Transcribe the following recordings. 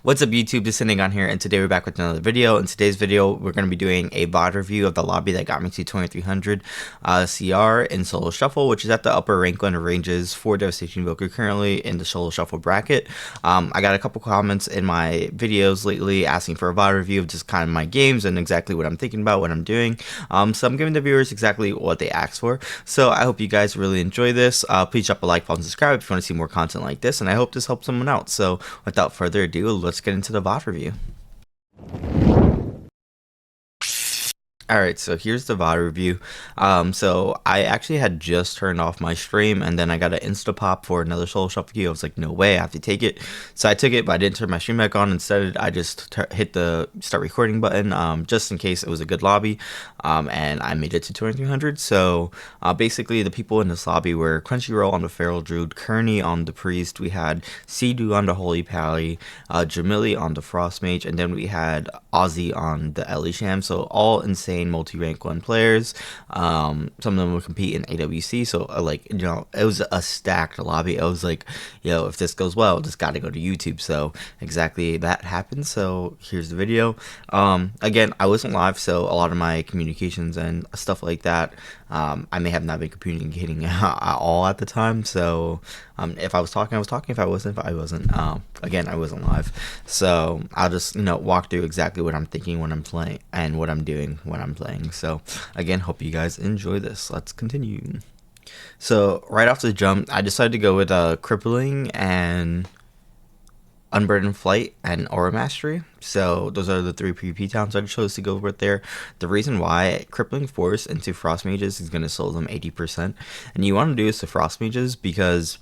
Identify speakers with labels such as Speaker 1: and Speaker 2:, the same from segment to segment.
Speaker 1: What's up YouTube, Disintegon here, and today we're back with another video. In today's video, we're going to be doing a VOD review of the lobby that got me to 2300 CR in Solo Shuffle, which is at the upper rank line ranges for Devastation Evoker currently in the Solo Shuffle bracket. I got a couple comments in my videos lately asking for a VOD review of just kind of my games and exactly what I'm thinking about, what I'm doing. So I'm giving the viewers exactly what they asked for. So I hope you guys really enjoy this. Please drop a like, follow, and subscribe if you want to see more content like this, and I hope this helps someone out. So without further ado, let's get into the VOD review. Alright, so here's the VOD review. So I actually had just turned off my stream, and then I got an insta pop for another solo shuffle queue. I was like, no way, I have to take it. So I took it, but I didn't turn my stream back on. Instead, I just hit the start recording button, just in case it was a good lobby. And I made it to 2300. So basically, the people in this lobby were Crunchyroll on the Feral Druid, Kearney on the Priest, we had Sidu on the Holy Pally, Jamili on the Frost Mage, and then we had Ozzy on the Ellie Sham. So all insane multi-rank 1 players. Some of them would compete in AWC, so it was a stacked lobby. I was like, yo, if this goes well, just gotta go to YouTube. So exactly that happened. So here's the video. Again, I wasn't live, so a lot of my communications and stuff like that, I may have not been communicating at all at the time. So if I was talking, I was talking. If I wasn't, I wasn't. Again, I wasn't live, so I'll just walk through exactly what I'm thinking when I'm playing and what I'm doing when I'm playing. So again, hope you guys enjoy this. Let's continue. So right off the jump, I decided to go with crippling and Unburdened Flight and Aura Mastery. So those are the 3 PvP towns I chose to go with there. The reason why Crippling Force into Frost Mages is going to slow them 80%. And you want to do this to Frost Mages because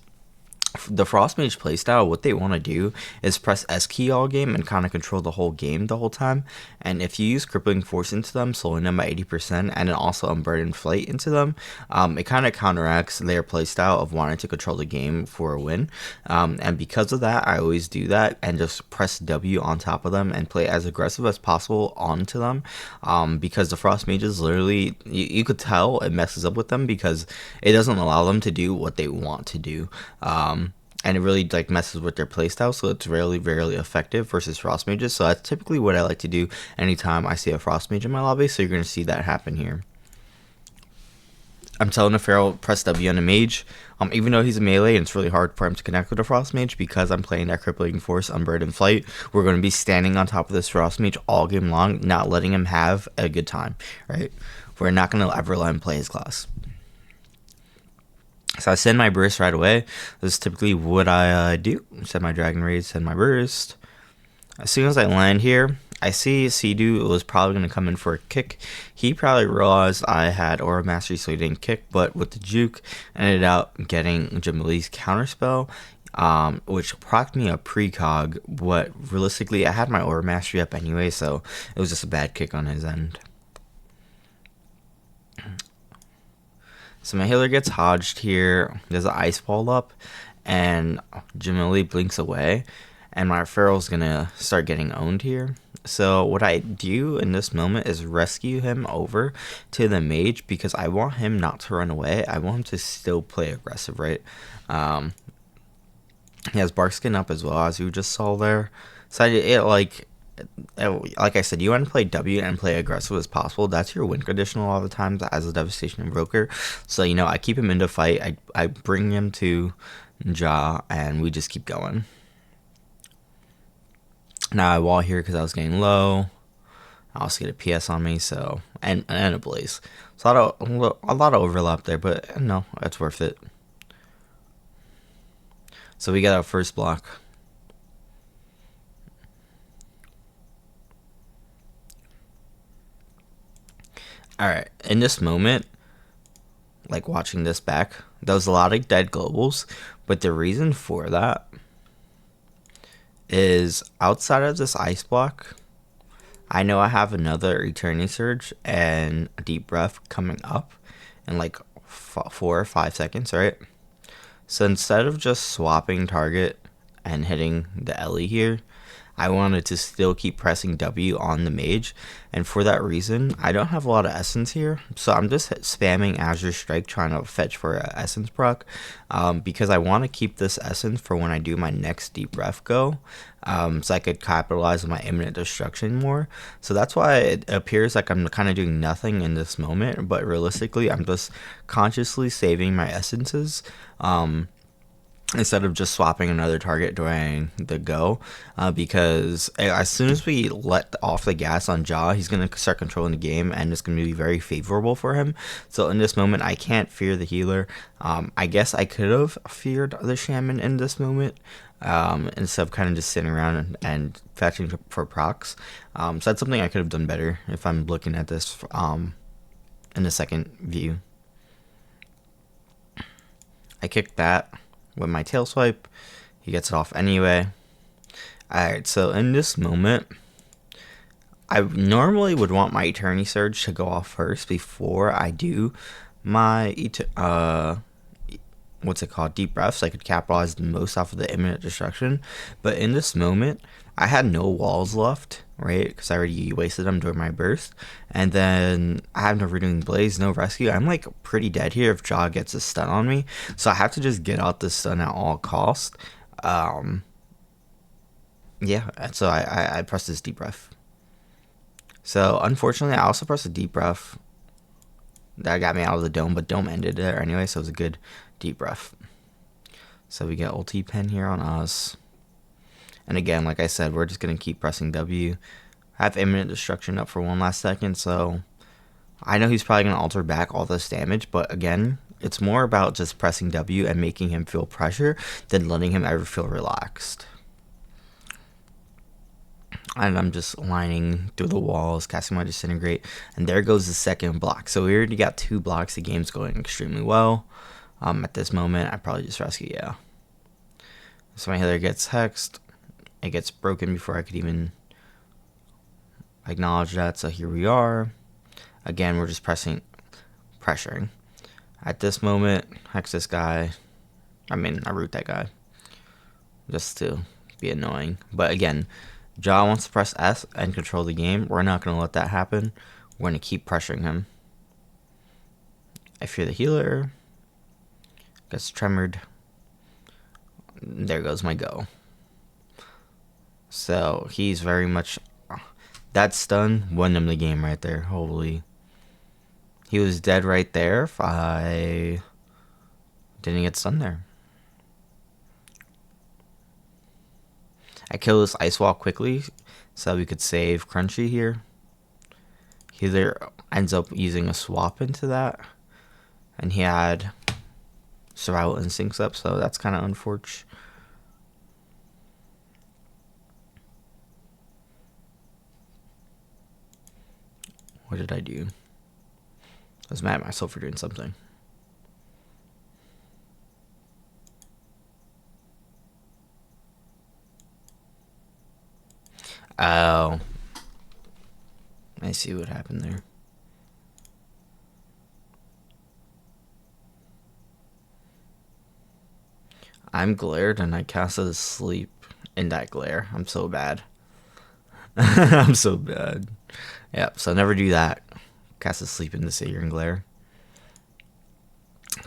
Speaker 1: the Frost Mage playstyle, what they want to do is press S key all game and kind of control the whole game the whole time. And if you use Crippling Force into them, slowing them by 80%, and then also Unburdened Flight into them, it kind of counteracts their playstyle of wanting to control the game for a win. And because of that, I always do that and just press W on top of them and play as aggressive as possible onto them. Because the Frost Mages literally, you could tell it messes up with them because it doesn't allow them to do what they want to do. And it really messes with their playstyle, so it's rarely effective versus Frost Mages. So that's typically what I like to do anytime I see a Frost Mage in my lobby, so you're going to see that happen here. I'm telling the Feral, press W on a Mage, even though he's a melee and it's really hard for him to connect with a Frost Mage because I'm playing that Crippling Force, Unburdened Flight. We're going to be standing on top of this Frost Mage all game long, not letting him have a good time, right? We're not going to ever let him play his class. So I send my burst right away. This is typically what I do. Send my Dragon Raid, send my burst. As soon as I land here, I see Sidu was probably going to come in for a kick. He probably realized I had Aura Mastery, so he didn't kick. But with the juke, I ended up getting Jamili's counterspell, which procced me a precog. But realistically, I had my Aura Mastery up anyway, so it was just a bad kick on his end. So my healer gets hodged here. There's an ice ball up, and Jamili blinks away, and my Feral's gonna start getting owned here. So what I do in this moment is rescue him over to the mage because I want him not to run away. I want him to still play aggressive, right? He has Barkskin up as well, as you just saw there. So like I said, you want to play W and play aggressive as possible. That's your win condition a lot of the times as a Devastation Evoker. So, I keep him into fight. I bring him to Ja, and we just keep going. Now I wall here because I was getting low. I also get a PS on me, so and a Blaze. So a lot of overlap there, but no, it's worth it. So we got our first block. Alright, in this moment, watching this back, there was a lot of dead globals, but the reason for that is outside of this ice block, I know I have another Eternity Surge and a Deep Breath coming up in 4 or 5 seconds, right? So instead of just swapping target and hitting the Ellie here, I wanted to still keep pressing W on the mage, and for that reason, I don't have a lot of essence here, so I'm just spamming Azure Strike trying to fetch for a essence proc, because I want to keep this essence for when I do my next deep breath go, so I could capitalize on my imminent destruction more. So that's why it appears like I'm kind of doing nothing in this moment, but realistically, I'm just consciously saving my essences, instead of just swapping another target during the go, because as soon as we let off the gas on Jaw, he's going to start controlling the game, and it's going to be very favorable for him. So in this moment, I can't fear the healer. I guess I could have feared the shaman in this moment, instead of kind of just sitting around and fetching for procs. So that's something I could have done better if I'm looking at this in the second view. I kicked that with my tail swipe. He gets it off anyway. Alright, so in this moment, I normally would want my Eternity Surge to go off first before I do my what's it called, deep breaths. I could capitalize the most off of the imminent destruction, but in this moment I had no walls left, right, because I already wasted them during my burst, and then I have no renewing blaze, no rescue. I'm like pretty dead here if Jaw gets a stun on me, so I have to just get out the stun at all cost. Yeah, so I pressed this deep breath. So unfortunately I also pressed a deep breath that got me out of the dome, but dome ended there anyway, so it was a good deep breath. So we get ulti pen here on us, and again, like I said, we're just gonna keep pressing W. I have imminent destruction up for one last second, so I know he's probably gonna alter back all this damage, but again, it's more about just pressing W and making him feel pressure than letting him ever feel relaxed. And I'm just lining through the walls, casting my Disintegrate, and there goes the second block. So we already got 2 blocks. The game's going extremely well. At this moment, I probably just rescue, yeah. So my healer gets hexed. It gets broken before I could even acknowledge that. So here we are. Again, we're just pressuring. At this moment, hex this guy. I root that guy, just to be annoying. But again, Jaw wants to press S and control the game. We're not going to let that happen. We're going to keep pressuring him. I fear the healer. Gets tremored. There goes my go. So he's very much... that stun won him the game right there. Holy. He was dead right there if I didn't get stunned there. I kill this ice wall quickly so we could save Crunchy here. He either ends up using a swap into that, and he had survival instincts up, so that's kind of unfortunate. What did I do? I was mad at myself for doing something. Oh, I see what happened there. I'm glared and I casted asleep in that glare. I'm so bad. I'm so bad. Yep, so never do that. Cast asleep in the Satyr glare.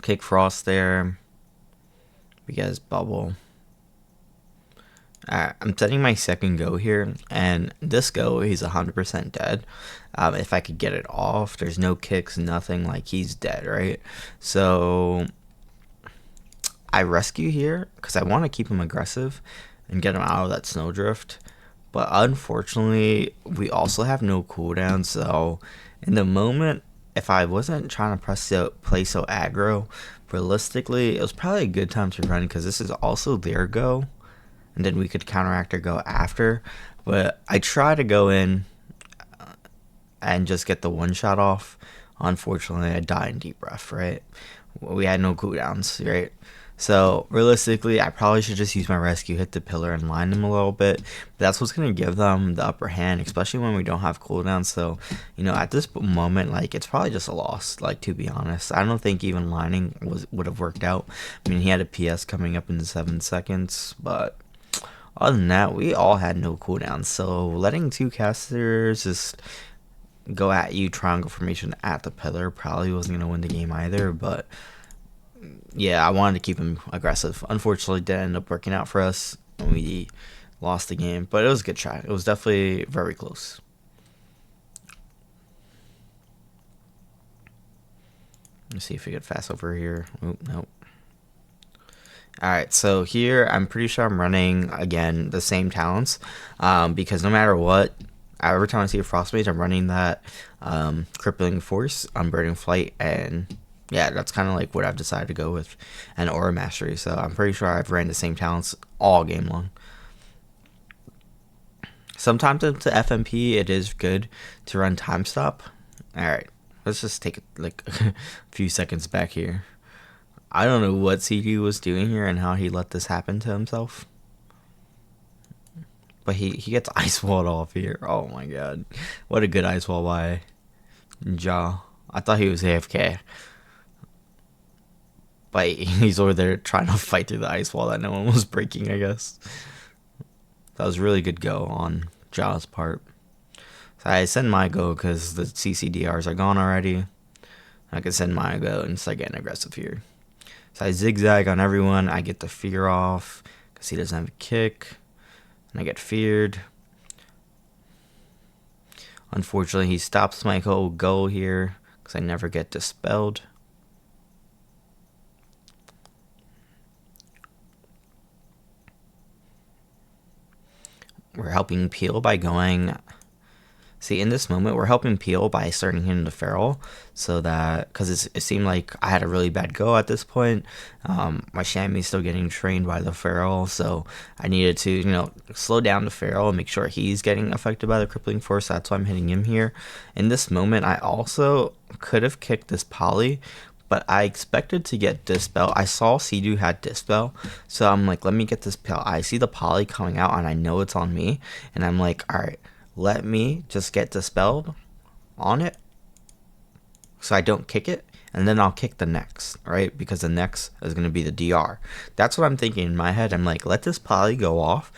Speaker 1: Kick Frost there. We guys bubble. I'm setting my second go here, and this go, he's 100% dead. If I could get it off, there's no kicks, nothing, like he's dead, right? So I rescue here because I want to keep him aggressive and get him out of that snowdrift. But unfortunately, we also have no cooldown, so in the moment, if I wasn't trying to play so aggro, realistically, it was probably a good time to run because this is also their go. And then we could counteract or go after. But I try to go in and just get the one shot off. Unfortunately, I die in deep breath, right? We had no cooldowns, right? So realistically, I probably should just use my rescue, hit the pillar, and line them a little bit. But that's what's going to give them the upper hand, especially when we don't have cooldowns. So, you know, at this moment, like, it's probably just a loss, like, to be honest. I don't think even lining would have worked out. I mean, he had a PS coming up in 7 seconds, but Other than that, we all had no cooldowns, so letting two casters just go at you triangle formation at the pillar probably wasn't going to win the game either, but yeah, I wanted to keep him aggressive. Unfortunately, it didn't end up working out for us. We lost the game, but it was a good try. It was definitely very close. Let's see if we get fast over here. Oop, nope. Alright, so here I'm pretty sure I'm running, again, the same talents, because no matter what, every time I see a frost mage, I'm running that crippling force, unburdening flight, and yeah, that's kind of like what I've decided to go with, and aura mastery. So I'm pretty sure I've ran the same talents all game long. Sometimes into FMP, it is good to run time stop. Alright, let's just take like a few seconds back here. I don't know what CD was doing here and how he let this happen to himself. But he gets ice walled off here. Oh my god. What a good ice wall by Ja. I thought he was AFK. But he's over there trying to fight through the ice wall that no one was breaking, I guess. That was really good go on Ja's part. So I send my go because the CCDRs are gone already. I can send my go and start getting aggressive here. So I zigzag on everyone. I get the fear off because he doesn't have a kick. And I get feared. Unfortunately, he stops my whole go here because I never get dispelled. We're helping Peel by going... See, in this moment, we're helping Peel by starting him to feral, so that, because it seemed like I had a really bad go at this point. My Shammy's still getting trained by the feral, so I needed to, you know, slow down the feral and make sure he's getting affected by the crippling force. That's why I'm hitting him here. In this moment, I also could have kicked this poly, but I expected to get dispel. I saw Sea-Doo had dispel, so I'm like, let me get this pill. I see the poly coming out, and I know it's on me, and I'm like, all right. Let me just get dispelled on it so I don't kick it, and then I'll kick the next, right? Because the next is going to be the DR. That's what I'm thinking in my head. I'm like, let this poly go off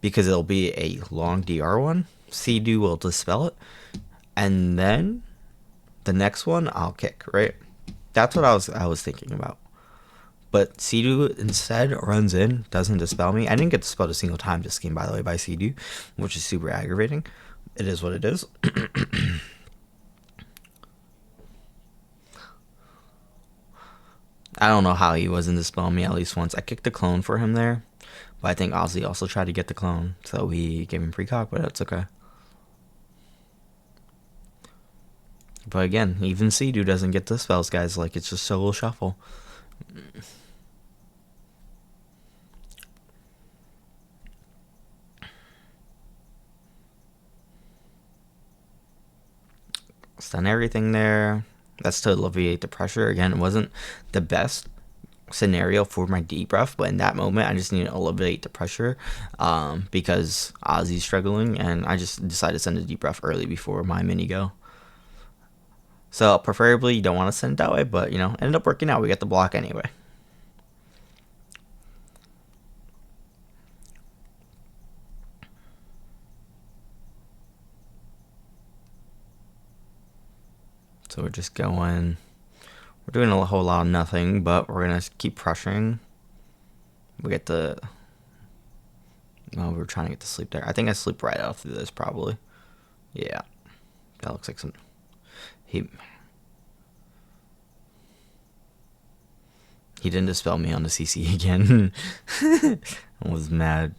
Speaker 1: because it'll be a long DR one. Sea-Doo will dispel it, and then the next one I'll kick, right? That's what I was thinking about. But Sea-Doo instead runs in, doesn't dispel me. I didn't get dispelled a single time this game, by the way, by Sea-Doo, which is super aggravating. It is what it is. I don't know how he wasn't dispelling me at least once. I kicked the clone for him there, but I think Ozzy also tried to get the clone, so we gave him precog, but that's okay. But again, even Sea-Doo doesn't get dispels, guys. Like, it's just solo shuffle. Stun everything there. That's to alleviate the pressure. Again, it wasn't the best scenario for my deep breath, but in that moment I just need to alleviate the pressure because Ozzy's struggling, and I just decided to send a deep breath early before my mini go. So preferably you don't want to send it that way, but you know, ended up working out. We got the block anyway. So we're just going, we're doing a whole lot of nothing, but we're gonna keep pressuring. We get the, oh, we're trying to get to sleep there. I think I sleep right after this probably. Yeah, that looks like some, he didn't dispel me on the CC again. I was mad.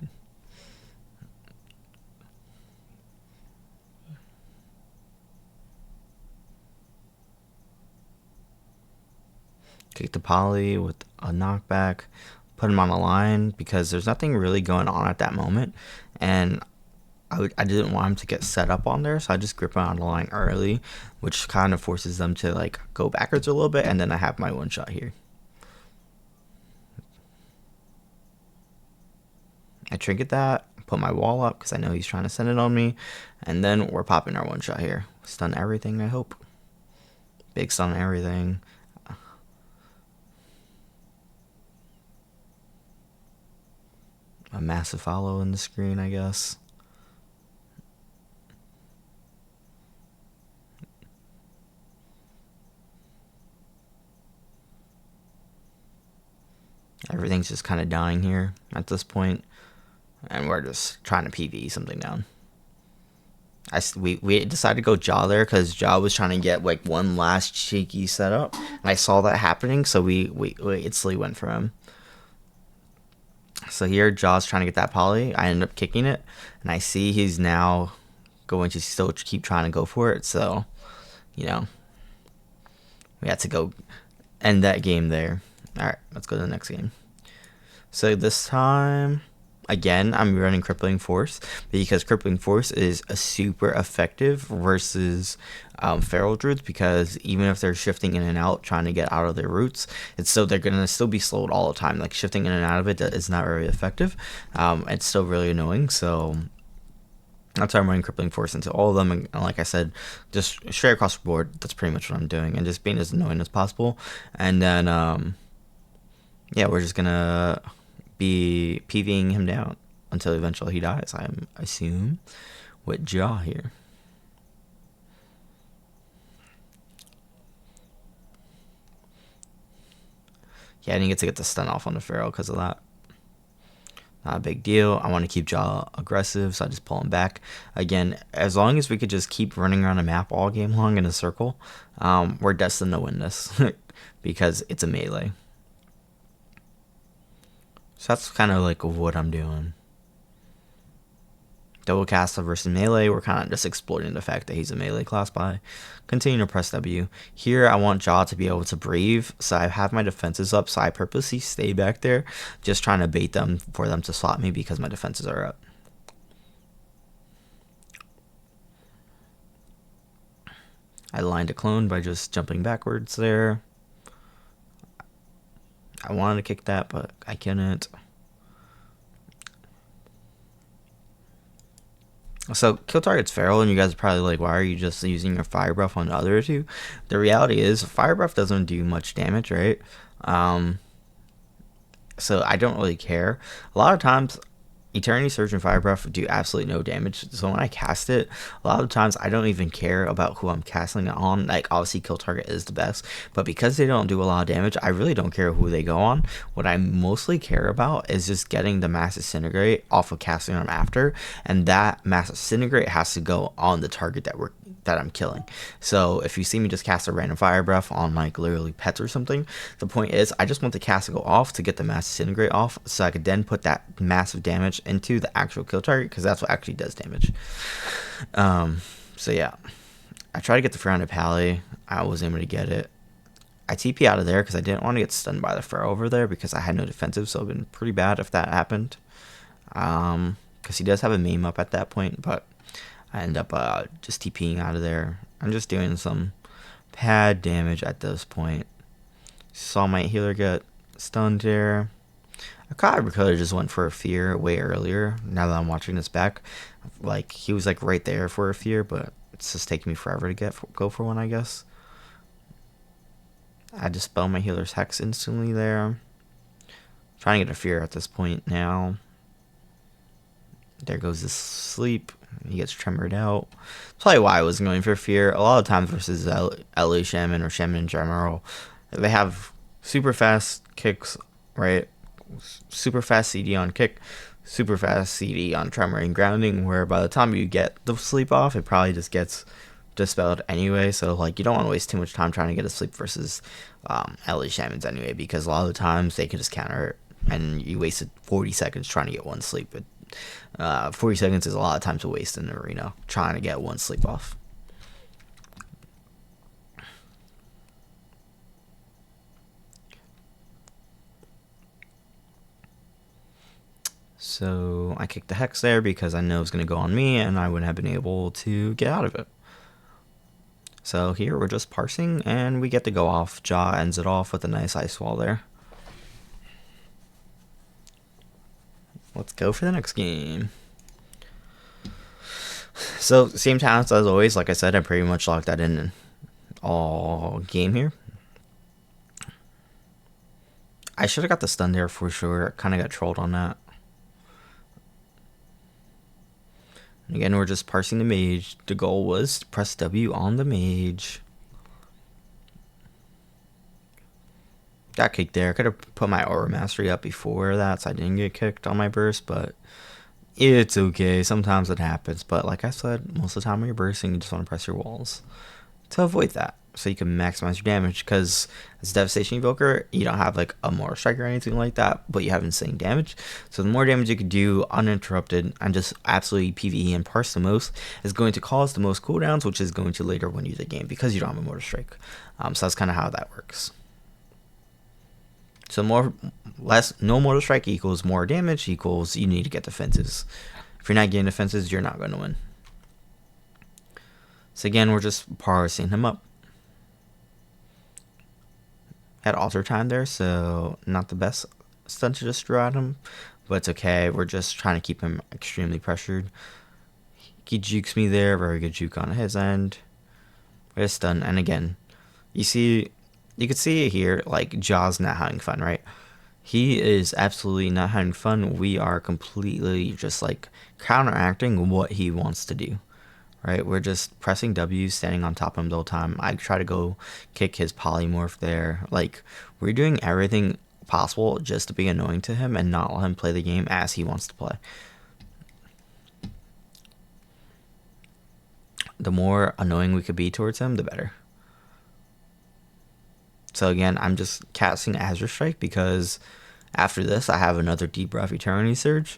Speaker 1: Kick the poly with a knockback, put him on the line because there's nothing really going on at that moment, and I didn't want him to get set up on there, so I just grip him on the line early, which kind of forces them to like go backwards a little bit, and then I have my one shot here. I trinket that, put my wall up because I know he's trying to send it on me, and then we're popping our one shot here. Stun everything, I hope. Big stun everything. a massive follow in the screen, I guess. Everything's just kind of dying here at this point, and we're just trying to PvE something down. We decided to go Jaw there because Jaw was trying to get like one last cheeky setup, and I saw that happening, so we instantly went for him. So here Jaw's trying to get that poly. I end up kicking it, and I see he's now going to still keep trying to go for it. So, you know, we had to go end that game there. All right, let's go to the next game. So this time, again, I'm running Crippling Force because Crippling Force is a super effective versus Feral Druids, because even if they're shifting in and out trying to get out of their roots, they're gonna still be slowed all the time. Like shifting in and out of it is not very effective. It's still really annoying. So that's why I'm running Crippling Force into all of them, and like I said, just straight across the board, that's pretty much what I'm doing, and just being as annoying as possible. And then yeah, we're just gonna be Pving him down until eventually he dies, I assume, with Jaw here. Yeah, I didn't get to get the stun off on the Feral because of that. Not a big deal. I want to keep Jaw aggressive, so I just pull him back. Again, as long as we could just keep running around a map all game long in a circle, we're destined to win this because it's a melee. So that's kind of like what I'm doing. Double caster versus melee, we're kind of just exploiting the fact that he's a melee class by continuing to press W. Here I want Jaw to be able to breathe, so I have my defenses up, so I purposely stay back there, just trying to bait them for them to swap me because my defenses are up. I lined a clone by just jumping backwards there. I wanted to kick that, but I couldn't. So kill target's Feral, and you guys are probably like, why are you just using your fire breath on the other two? The reality is fire breath doesn't do much damage, right? So I don't really care. A lot of times Eternity Surge and Fire Breath do absolutely no damage, so when I cast it, a lot of times I don't even care about who I'm casting it on. Like, obviously kill target is the best, but because they don't do a lot of damage, I really don't care who they go on. What I mostly care about is just getting the Mass Disintegrate off of casting them after, and that Mass Disintegrate has to go on the target that I'm killing. So if you see me just cast a random Fire Breath on like literally pets or something, the point is I just want the cast to go off to get the Mass Disintegrate off, so I could then put that massive damage into the actual kill target, because that's what actually does damage. So yeah, I tried to get the Frowned Pally. I wasn't able to get it. I TP out of there because I didn't want to get stunned by the Feral over there because I had no defensive, so it would have been pretty bad if that happened. Because he does have a meme up at that point, but I end up just TPing out of there. I'm just doing some pad damage at this point. Saw my healer get stunned there. I probably could have just went for a fear way earlier. Now that I'm watching this back, like he was like right there for a fear, but it's just taking me forever to go for one, I guess. I dispel my healer's hex instantly there. Trying to get a fear at this point now. There goes this sleep. He gets tremored out. That's probably why I wasn't going for fear. A lot of times versus LA Shaman or Shaman in general, they have super fast kicks, right? Super fast CD on kick, super fast CD on tremor and grounding, where by the time you get the sleep off, it probably just gets dispelled anyway. So like you don't want to waste too much time trying to get a sleep versus LA Shamans anyway, because a lot of the times they can just counter it, and you wasted 40 seconds trying to get one sleep. 40 seconds is a lot of time to waste in the arena trying to get one sleep off. So I kicked the hex there because I know it was going to go on me and I wouldn't have been able to get out of it. So here we're just parsing and we get to go off. Jaw ends it off with a nice ice wall there. Let's go for the next game. So same talents as always. Like I said, I pretty much locked that in all game here. I should have got the stun there for sure. Kind of got trolled on that. And again, we're just parsing the mage. The goal was to press W on the mage. Got kicked there. Could have put my aura mastery up before that so I didn't get kicked on my burst, but it's okay. Sometimes it happens. But like I said, most of the time when you're bursting, you just want to press your walls to avoid that, so you can maximize your damage. Because as a Devastation Evoker, you don't have like a mortal strike or anything like that, but you have insane damage. So the more damage you can do uninterrupted and just absolutely PvE and parse the most is going to cause the most cooldowns, which is going to later win you the game because you don't have a mortal strike. So that's kind of how that works. So no mortal strike equals more damage equals you need to get defenses. If you're not getting defenses, you're not going to win. So again, we're just parsing him up. Had altar time there, so not the best stun to just throw at him, but it's okay. We're just trying to keep him extremely pressured. He jukes me there, very good juke on his end. We're just stun, and again, you can see it here, like Jaw's not having fun, right? He is absolutely not having fun. We are completely just like counteracting what he wants to do. Right, we're just pressing W, standing on top of him the whole time. I try to go kick his polymorph there. Like, we're doing everything possible just to be annoying to him and not let him play the game as he wants to play. The more annoying we could be towards him, the better. So again, I'm just casting Azure Strike because after this, I have another Deep Breath Eternity Surge.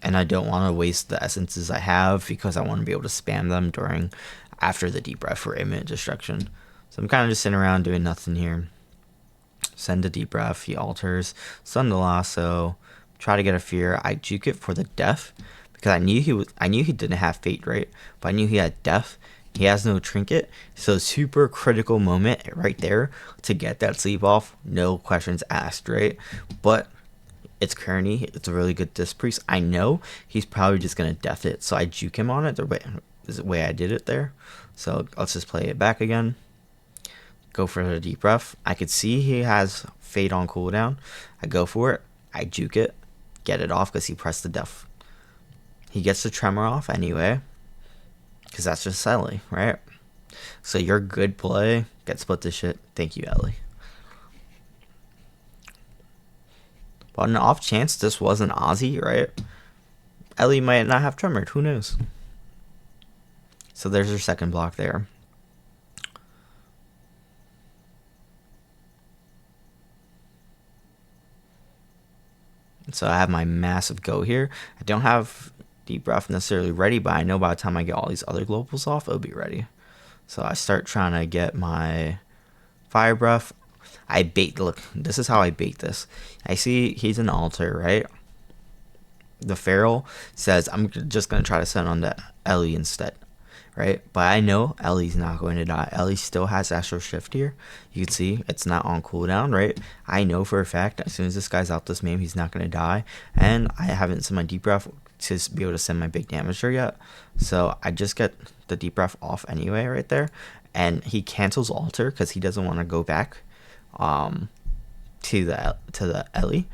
Speaker 1: And I don't want to waste the essences I have because I want to be able to spam them after the deep breath for imminent destruction. So I'm kind of just sitting around doing nothing here. Send a deep breath, he alters, stun the lasso, try to get a fear. I juke it for the death because I knew he didn't have fate, right? But I knew he had death. He has no trinket, so super critical moment right there to get that sleep off. No questions asked, right? But it's Kearney. It's a really good disc priest. I know he's probably just going to death it, so I juke him on it the way I did it there. So let's just play it back again. Go for the deep breath. I could see he has fade on cooldown. I go for it. I juke it. Get it off because he pressed the death. He gets the tremor off anyway because that's just Ellie, right? So your good play. Get split this shit. Thank you, Ellie. But on an off chance this was an Aussie, right? Ellie might not have tremored. Who knows? So there's her second block there. So I have my massive go here. I don't have deep breath necessarily ready, but I know by the time I get all these other globals off, it'll be ready. So I start trying to get my fire breath. I bait, look, this is how I bait this. I see he's an altar, right? The Feral says, I'm just going to try to send on to Ellie instead, right? But I know Ellie's not going to die. Ellie still has Astral Shift here. You can see it's not on cooldown, right? I know for a fact as soon as this guy's out this game, he's not going to die. And I haven't sent my deep breath to be able to send my big damage there yet. So I just get the deep breath off anyway right there. And he cancels altar because he doesn't want to go back to the Ellie,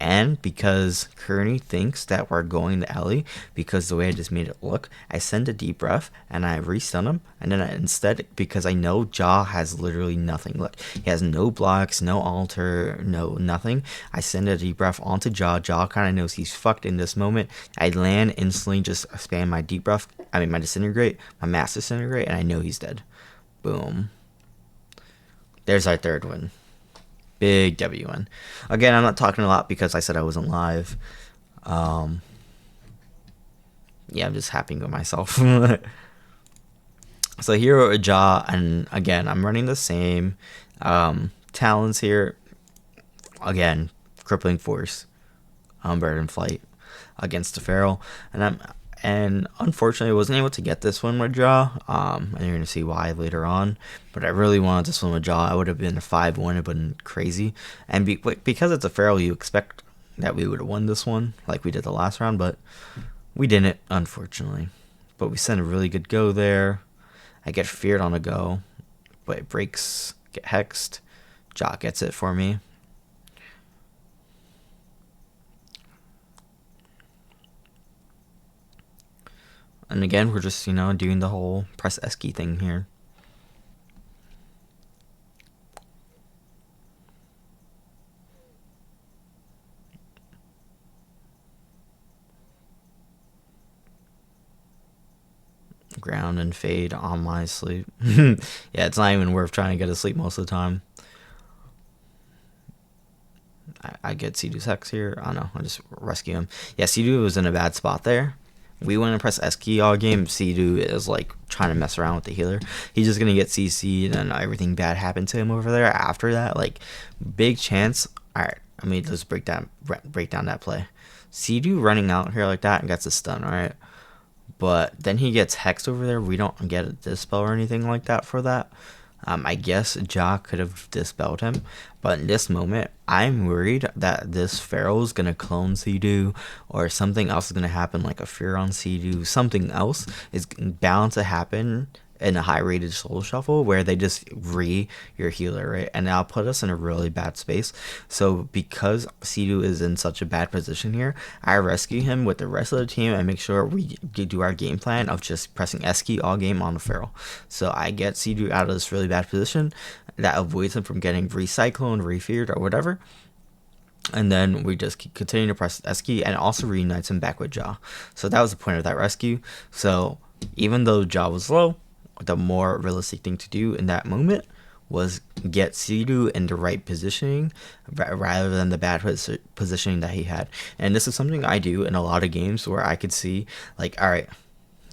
Speaker 1: and because Kearney thinks that we're going to Ellie because the way I just made it look, I send a deep breath and I restun him, and then instead, because I know Jaw has literally nothing. Look, he has no blocks, no altar, no nothing. I send a deep breath onto Jaw. Jaw kind of knows he's fucked in this moment. I land instantly, just spam my deep breath. I mean my disintegrate, my mass disintegrate, and I know he's dead. Boom. There's our third win. Big W win. Again, I'm not talking a lot because I said I wasn't live. Yeah, I'm just happy with myself. So here with Jaw, and again, I'm running the same talents here. Again, crippling force, bird and flight against the Feral, and unfortunately I wasn't able to get this one with Jaw, and you're gonna see why later on, but I really wanted this one with Jaw. I would have been a 5-1, it would have been crazy, and because it's a Feral, you expect that we would have won this one like we did the last round, but we didn't, unfortunately. But we sent a really good go there. I get feared on a go, but it breaks, get hexed. Jaw gets it for me. And again, we're just, you know, doing the whole press S key thing here. Ground and fade on my sleep. Yeah, it's not even worth trying to get to sleep most of the time. I get Sea-Doo's Hex here. I don't know. I just rescue him. Yeah, Sea-Doo was in a bad spot there. We went and press S key all game. Sea-Doo is like trying to mess around with the healer. He's just gonna get CC'd and everything bad happened to him over there. After that, like, big chance. All right, let me just break down that play. Sea-Doo running out here like that and gets a stun. All right, but then he gets hexed over there. We don't get a dispel or anything like that for that. I guess Ja could have dispelled him, but in this moment, I'm worried that this Pharaoh is gonna clone Sea-Doo, or something else is gonna happen, like a fear on Sea-Doo. Something else is bound to happen in a high rated soul shuffle where they just your healer, right? And that'll put us in a really bad space. So because Sea-Doo is in such a bad position here, I rescue him with the rest of the team and make sure we do our game plan of just pressing S key all game on the Pharaoh. So I get Sea-Doo out of this really bad position that avoids him from getting recycled, refeared, or whatever. And then we just continue to press S key, and also reunites him back with Ja. So that was the point of that rescue. So even though Ja was low, the more realistic thing to do in that moment was get Sea-Doo in the right positioning rather than the bad positioning that he had. And this is something I do in a lot of games where I could see, like, all right,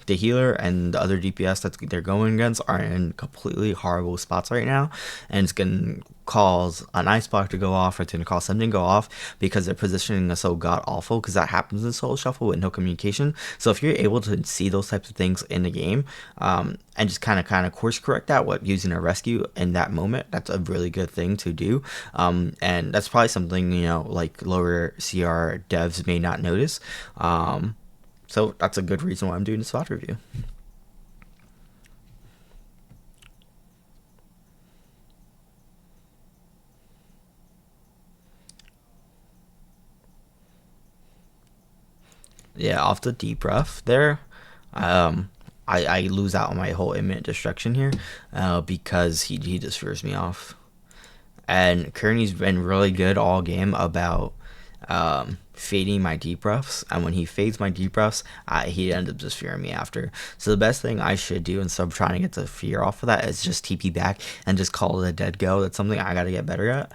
Speaker 1: the healer and the other DPS that they're going against are in completely horrible spots right now, and it's gonna cause an ice block to go off, or it's gonna cause something to go off because their positioning is so god awful, because that happens in solo shuffle with no communication. So if you're able to see those types of things in the game, and just kind of course correct that what using a rescue in that moment, that's a really good thing to do. And that's probably something, you know, like lower CR devs may not notice. So that's a good reason why I'm doing this VOD review. Yeah, off the deep rough there, I lose out on my whole imminent destruction here, because he just fears me off. And Kearney's been really good all game about fading my deep roughs, and when he fades my deep roughs, he ends up just fearing me after. So the best thing I should do, instead of trying to get the fear off of that, is just TP back and just call it a dead go. That's something I gotta get better at.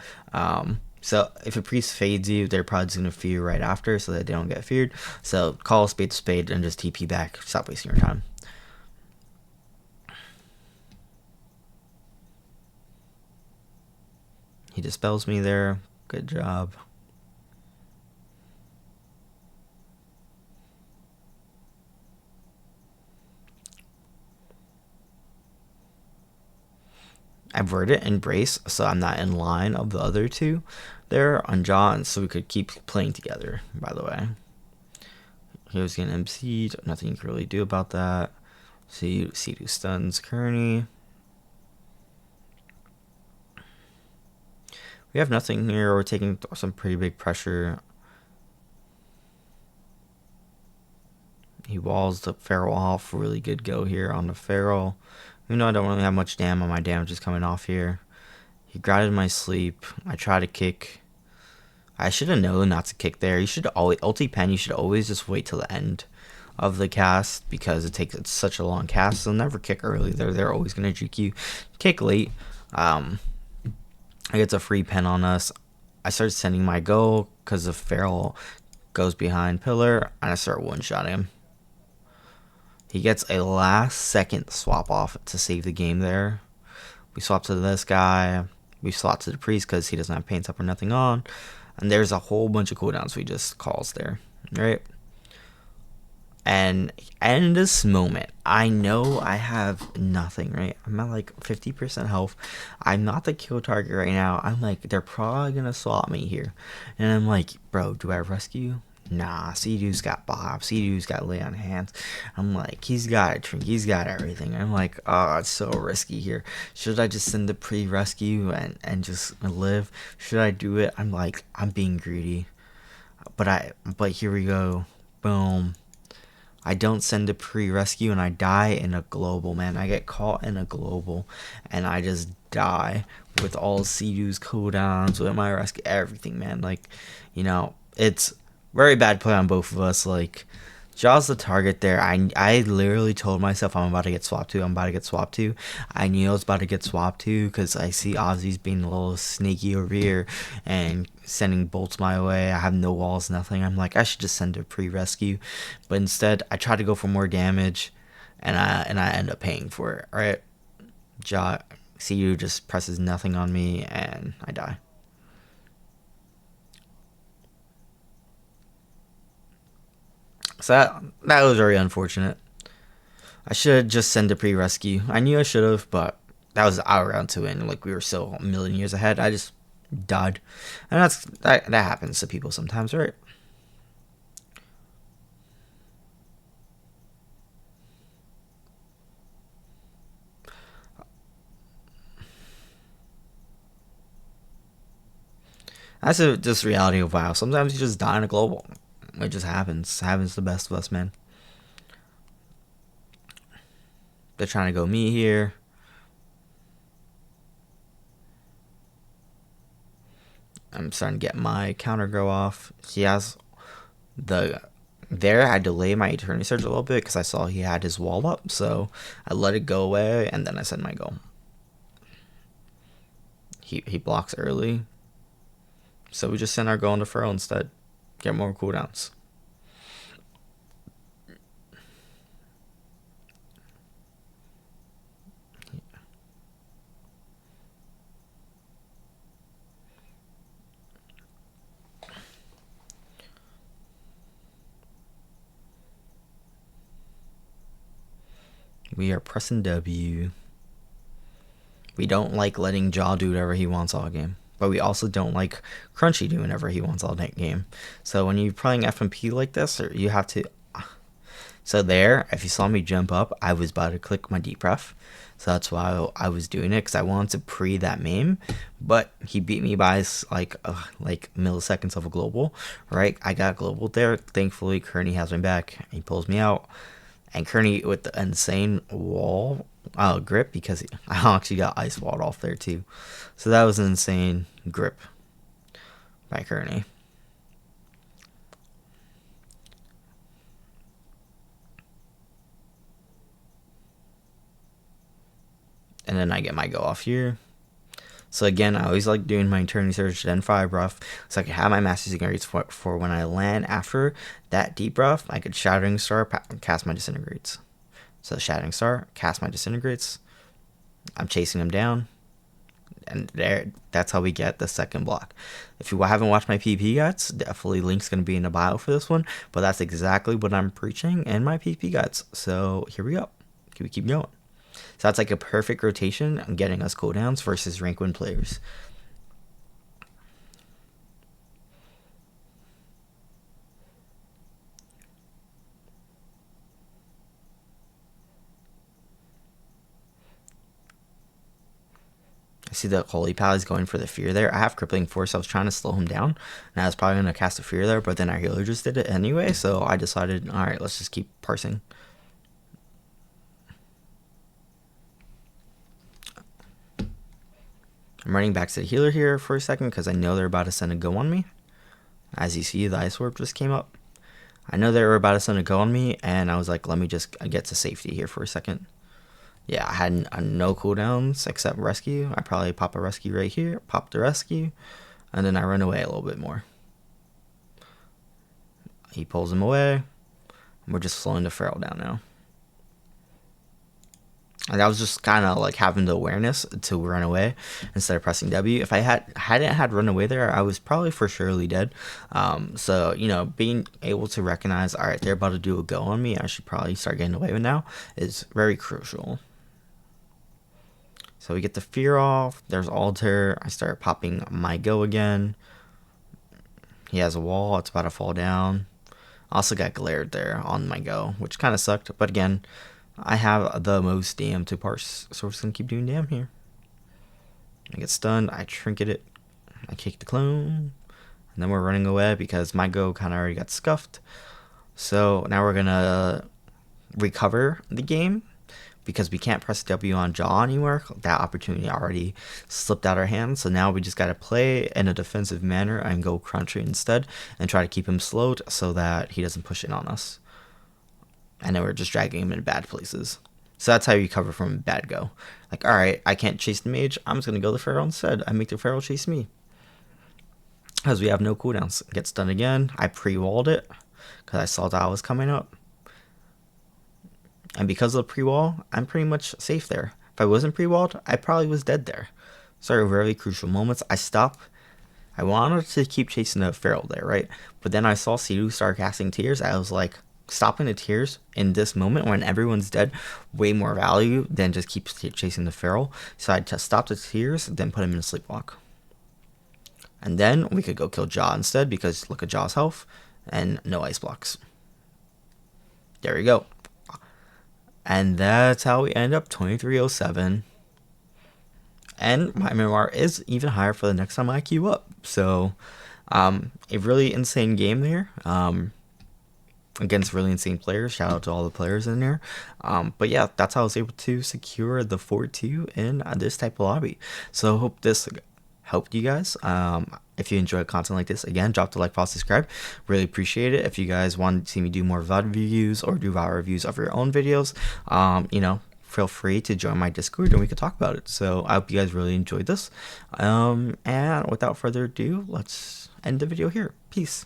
Speaker 1: So if a priest fades you, they're probably just gonna fear right after, so that they don't get feared. So call a spade and just TP back. Stop wasting your time. He dispels me there. Good job. I've worded embrace, so I'm not in line of the other two there on John, so we could keep playing together, by the way. He was getting MC'd, nothing you can really do about that. See who stuns Kearney. We have nothing here. We're taking some pretty big pressure. He walls the Feral off. Really good go here on the Feral. Even though I don't really have much damage on my damage is coming off here. He grounded my sleep. I try to kick. I should have known not to kick there. You should always, ulti pen, you should always just wait till the end of the cast, because it's such a long cast. They'll never kick early. They're always going to juke you. Kick late. He gets a free pen on us. I start sending my go because the Feral goes behind pillar, and I start one-shotting him. He gets a last second swap off to save the game there. We swap to this guy. We swap to the priest because he doesn't have paint up or nothing on. And there's a whole bunch of cooldowns we just calls there, right? And in this moment, I know I have nothing, right? I'm at like 50% health. I'm not the kill target right now. I'm like, they're probably going to swap me here. And I'm like, bro, do I rescue? Nah, Sea-Doo's got Bob. Sea-Doo's got lay on hands. I'm like, he's got a drink. He's got everything. I'm like, oh, it's so risky here. Should I just send the pre-rescue and just live? Should I do it? I'm like, I'm being greedy. But here we go. Boom. I don't send a pre-rescue and I die in a global, man. I get caught in a global and I just die with all Sea-Doo's cooldowns, with my rescue, everything, man. Like, you know, it's very bad play on both of us. Like, Jaw's the target there. I literally told myself I'm about to get swapped to. I'm about to get swapped to. I knew I was about to get swapped to because I see Aussies being a little sneaky over here and sending bolts my way. I have no walls, nothing. I'm like, I should just send a pre-rescue. But instead, I try to go for more damage, and I end up paying for it, right? Jaw, CU just presses nothing on me, and I die. So that was very unfortunate. I should have just sent a pre-rescue. I knew I should have, but that was our round to win. Like, we were still a million years ahead. I just died. And that happens to people sometimes, right? That's just reality of WoW. Sometimes you just die in a global. It just happens. It happens to the best of us, man. They're trying to go me here. I'm starting to get my counter go off. He has the... There, I delayed my Eternity Surge a little bit because I saw he had his wall up. So I let it go away, and then I sent my go. He blocks early. So we just send our go into Furrow instead. Get more cooldowns. We are pressing W. We don't like letting Jaw do whatever he wants all game. But we also don't like Crunchy doing whatever he wants all night game. So when you're playing FMP like this, you have to... So there, if you saw me jump up, I was about to click my deep ref. So that's why I was doing it, because I wanted to pre that meme. But he beat me by like milliseconds of a global, right? I got global there. Thankfully, Kearney has my back. He pulls me out. And Kearney with the insane wall grip, because I actually got ice walled off there too. So that was an insane grip by Kearney. And then I get my go off here. So again, I always like doing my Eternity Surge then 5 rough, so I can have my Master Disintegrates for when I land after that deep rough. I could Shattering Star, cast my Disintegrates. So Shattering Star, cast my Disintegrates. I'm chasing them down, and that's how we get the second block. If you haven't watched my PvP guides, definitely link's going to be in the bio for this one, but that's exactly what I'm preaching in my PvP guides. So here we go. We keep going. So that's like a perfect rotation on getting us cooldowns versus rank 1 players. I see the Holy Pal is going for the fear there. I have Crippling Force. I was trying to slow him down, and I was probably going to cast a fear there, but then our healer just did it anyway, so I decided, alright, let's just keep parsing. I'm running back to the healer here for a second because I know they're about to send a go on me. As you see, the Ice Warp just came up. I know they were about to send a go on me, and I was like, let me just get to safety here for a second. Yeah, I had no cooldowns except rescue. I probably pop a rescue right here, pop the rescue, and then I run away a little bit more. He pulls him away, and we're just slowing the Feral down now. And I was just kind of like having the awareness to run away instead of pressing W. If I hadn't had run away there, I was probably for surely dead. So, you know, being able to recognize, all right, they're about to do a go on me, I should probably start getting away with now, is very crucial. So we get the fear off. There's altar. I start popping my go again. He has a wall. It's about to fall down. Also got glared there on my go, which kind of sucked. But again, I have the most damn to parse, so we're just gonna keep doing damn here. I get stunned, I trinket it, I kick the clone, and then we're running away because my go kind of already got scuffed. So now we're gonna recover the game because we can't press W on jaw anymore. That opportunity already slipped out our hands. So now we just got to play in a defensive manner and go crunchy instead and try to keep him slowed so that he doesn't push in on us. And then we're just dragging him in bad places. So that's how you recover from a bad go. Like, alright, I can't chase the mage. I'm just going to go the Pharaoh instead. I make the Pharaoh chase me. Because we have no cooldowns. Gets done again. I pre-walled it because I saw that was coming up. And because of the pre-wall, I'm pretty much safe there. If I wasn't pre-walled, I probably was dead there. So at very crucial moments, I stopped. I wanted to keep chasing the Pharaoh there, right? But then I saw Sidu start casting tears. I was like, stopping the tears in this moment when everyone's dead, way more value than just keep chasing the Pharaoh. So I just stopped the tears, then put him in a sleepwalk. And then we could go kill Jaw instead because look at Jaw's health and no ice blocks. There we go. And that's how we end up 2307. And my MMR is even higher for the next time I queue up. So, a really insane game there. Against really insane players. Shout out to all the players in there. But yeah, that's how I was able to secure the 4-2 in this type of lobby. So, hope this helped you guys. If you enjoy content like this, again, drop the like, follow, subscribe. Really appreciate it. If you guys want to see me do more VOD reviews or do VOD reviews of your own videos, you know, feel free to join my Discord and we could talk about it. So I hope you guys really enjoyed this. And without further ado, let's end the video here. Peace.